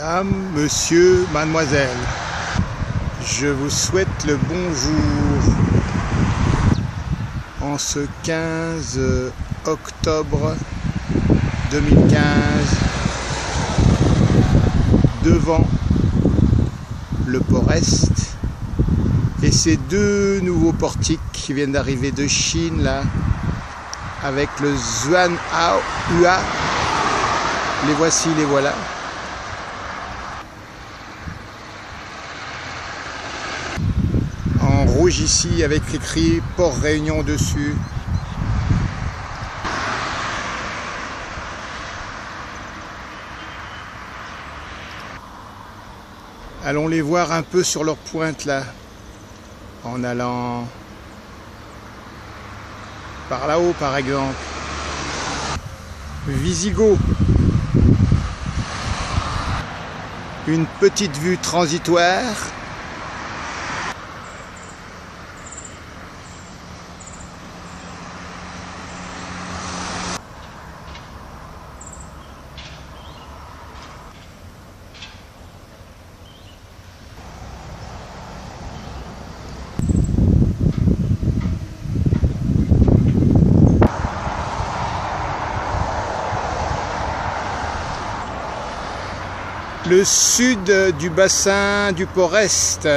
Madame, monsieur, mademoiselle, je vous souhaite le bonjour en ce 15 octobre 2015 devant le Port-Est et ces deux nouveaux portiques qui viennent d'arriver de Chine là avec le Xuanhua. Les voici, les voilà. En rouge ici avec écrit Port Réunion dessus. Allons les voir un peu sur leur pointe là, en allant par là-haut par exemple. Visigoth. Une petite vue transitoire. Le sud du bassin du Port-Est.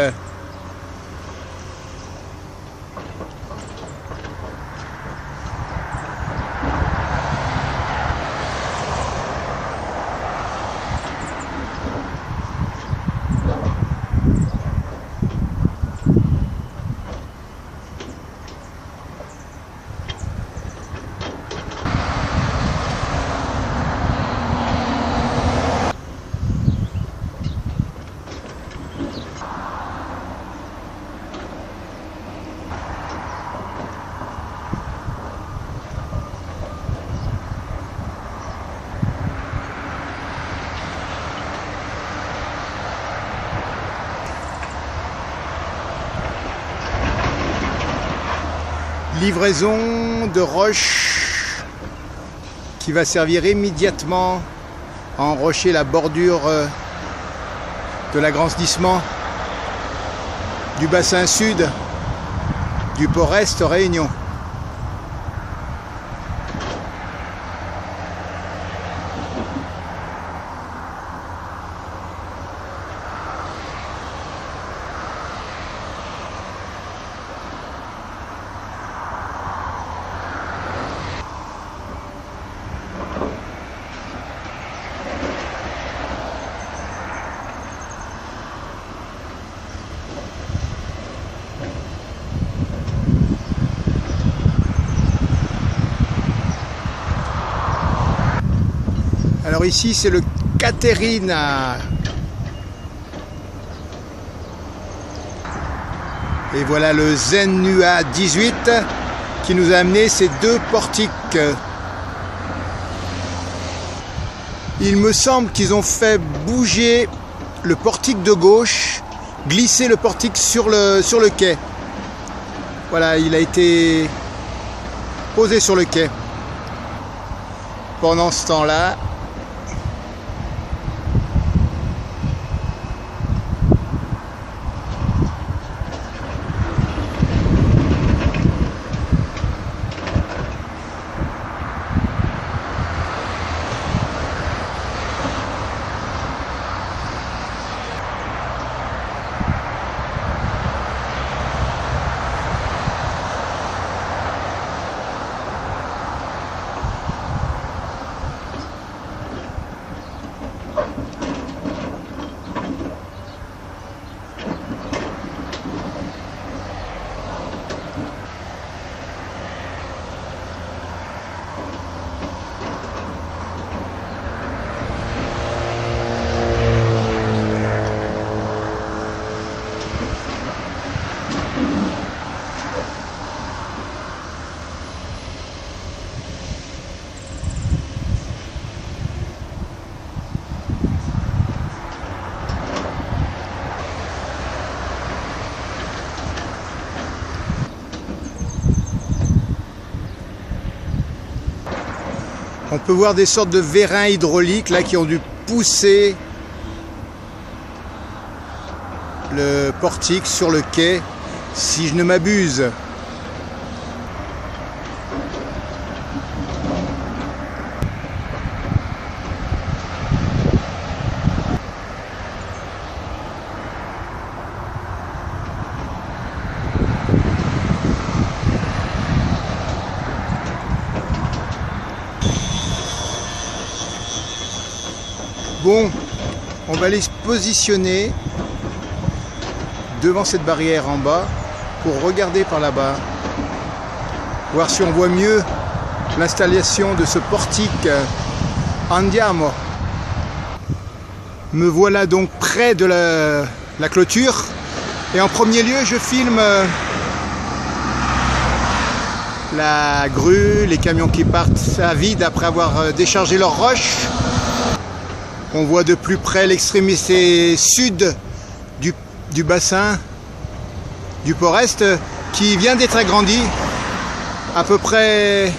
Livraison de roche qui va servir immédiatement à enrocher la bordure de l'agrandissement du bassin sud du Port-Est Réunion. Alors ici c'est le Caterina. Et voilà le Xuanhua 18 qui nous a amené ces deux portiques. Il me semble qu'ils ont fait bouger le portique de gauche, glisser le portique sur le quai. Voilà, il a été posé sur le quai. Pendant ce temps-là, On peut voir des sortes de vérins hydrauliques là qui ont dû pousser le portique sur le quai, si je ne m'abuse. Bon, on va aller se positionner devant cette barrière en bas pour regarder par là-bas, voir si on voit mieux l'installation de ce portique. Andiamo. Me voilà donc près de la clôture et en premier lieu je filme la grue, les camions qui partent à vide après avoir déchargé leurs roches. On voit de plus près l'extrémité sud du bassin du Port-Est qui vient d'être agrandi à peu près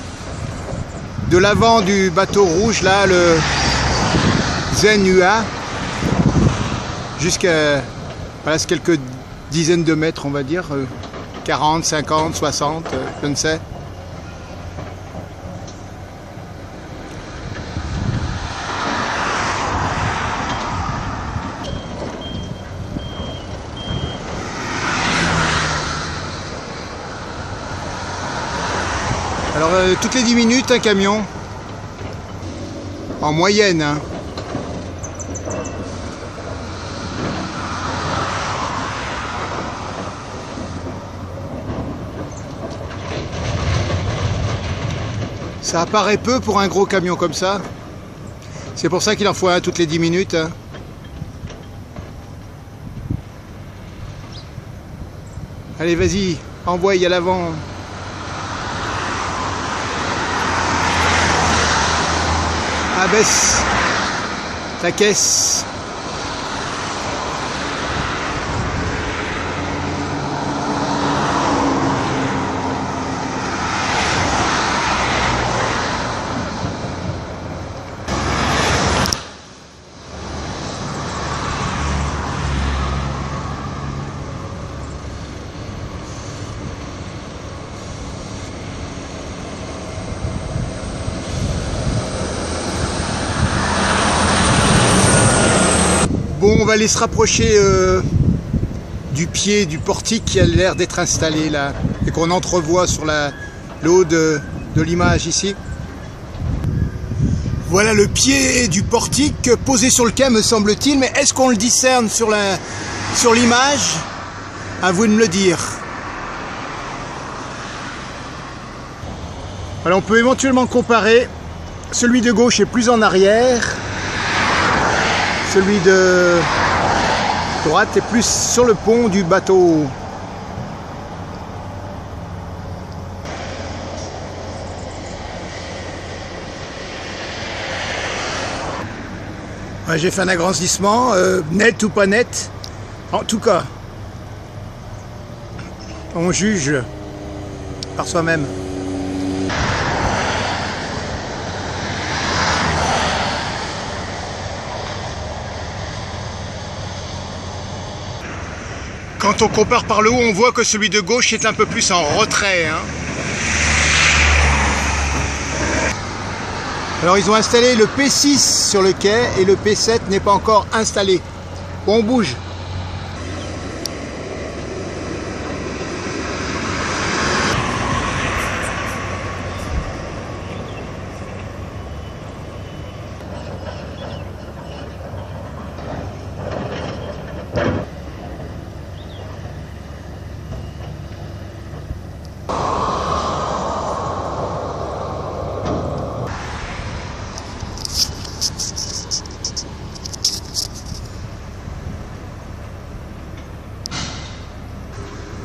de l'avant du bateau rouge, là, le Zenua, jusqu'à voilà, quelques dizaines de mètres, on va dire, 40, 50, 60, je ne sais. Alors toutes les 10 minutes un camion, en moyenne. Hein. Ça apparaît peu pour un gros camion comme ça. C'est pour ça qu'il en faut un toutes les 10 minutes. Hein. Allez, vas-y, envoie à l'avant. Abaisse ta caisse. Bon, on va aller se rapprocher du pied du portique qui a l'air d'être installé là et qu'on entrevoit sur le haut de l'image ici. Voilà le pied du portique posé sur le quai, me semble-t-il, mais est-ce qu'on le discerne sur l'image? À vous de me le dire. Alors on peut éventuellement comparer. Celui de gauche est plus en arrière. Celui de droite est plus sur le pont du bateau. Ouais, j'ai fait un agrandissement, net ou pas net. En tout cas, on juge par soi-même. Quand on compare par le haut, on voit que celui de gauche est un peu plus en retrait. Hein. Alors ils ont installé le P6 sur le quai et le P7 n'est pas encore installé. Bon, on bouge.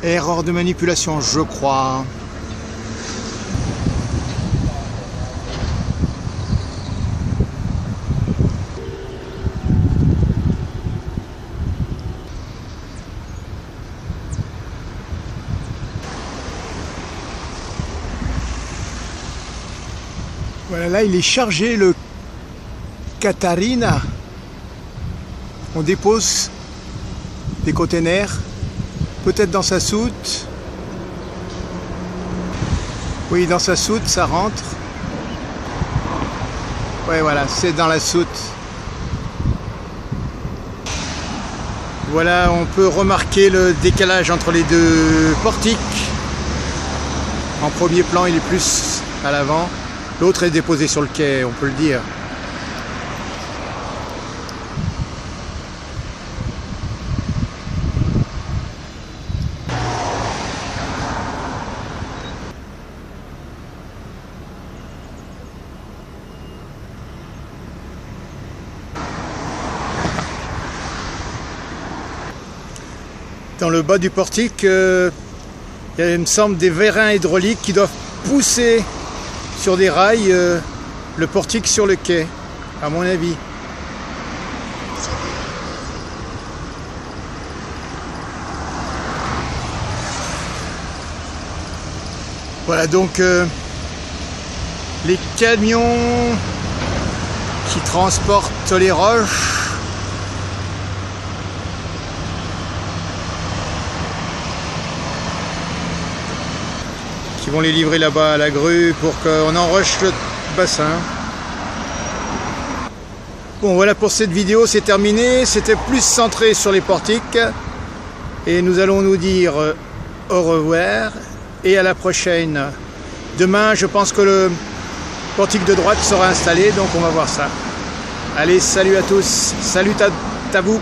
Erreur de manipulation, je crois. Voilà, là il est chargé le Catarina. On dépose des containers, peut-être dans sa soute. Oui, dans sa soute, ça rentre. Ouais, voilà, c'est dans la soute. Voilà, on peut remarquer le décalage entre les deux portiques. En premier plan, il est plus à l'avant. L'autre est déposé sur le quai, on peut le dire. Dans le bas du portique, il me semble des vérins hydrauliques qui doivent pousser sur des rails le portique sur le quai, à mon avis. Voilà donc les camions qui transportent les roches. Qui vont les livrer là-bas à la grue pour qu'on enroche le bassin. Bon, voilà pour cette vidéo, c'est terminé. C'était plus centré sur les portiques. Et nous allons nous dire au revoir et à la prochaine. Demain, je pense que le portique de droite sera installé, donc on va voir ça. Allez, salut à tous, salut à vous.